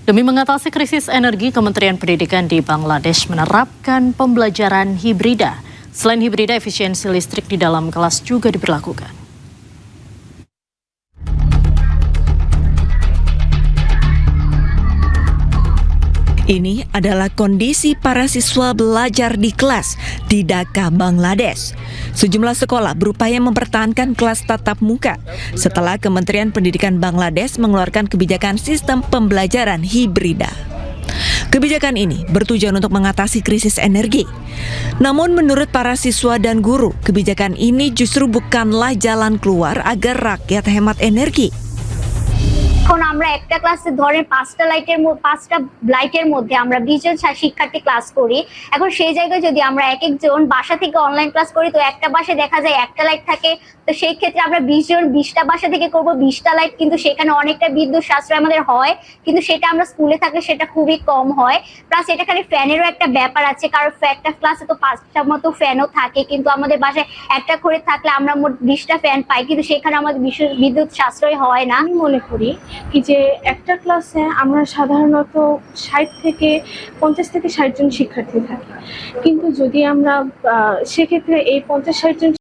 Demi mengatasi krisis energi, Kementerian Pendidikan di Bangladesh menerapkan pembelajaran hibrida. Selain hibrida, efisiensi listrik di dalam kelas juga diberlakukan. Ini adalah kondisi para siswa belajar di kelas di Dhaka, Bangladesh. Sejumlah sekolah berupaya mempertahankan kelas tatap muka setelah Kementerian Pendidikan Bangladesh mengeluarkan kebijakan sistem pembelajaran hibrida. Kebijakan ini bertujuan untuk mengatasi krisis energi. Namun menurut para siswa dan guru, kebijakan ini justru bukanlah jalan keluar agar rakyat hemat energi. এখন আমরা একটা ক্লাসে ধরেন পাঁচটা লাইটের মধ্যে আমরা 20 জন শিক্ষার্থী ক্লাস করি। এখন সেই জায়গায় যদি আমরা এক একজন বাসা থেকে অনলাইন ক্লাস করি, তো একটা বাসায় দেখা যায় একটা লাইট থাকে, তো সেই ক্ষেত্রে আমরা 20 জন 20টা বাসা থেকে করব 20টা লাইট, কিন্তু সেখানে অনেকটা বিদ্যুৎ সাশ্রয় আমাদের হয়, কিন্তু সেটা আমরা স্কুলে থাকলে সেটা খুবই কম হয়। প্লাস এটা খালি ফ্যানেরও একটা ব্যাপার আছে, কারণ একটা ক্লাসে তো 5টা মতো ফ্যানও থাকে, কিন্তু আমাদের বাসায় একটা করে থাকলে আমরা মোট 20টা ফ্যান পাই, কিন্তু সেখানে আমাদের বিদ্যুৎ সাশ্রয় হয় না। আমি মনে করি কি যে একটা ক্লাসে আমরা সাধারণত 50 থেকে 60 জন শিক্ষার্থী থাকি, কিন্তু যদি আমরা সেক্ষেত্রে এই 50-60 জন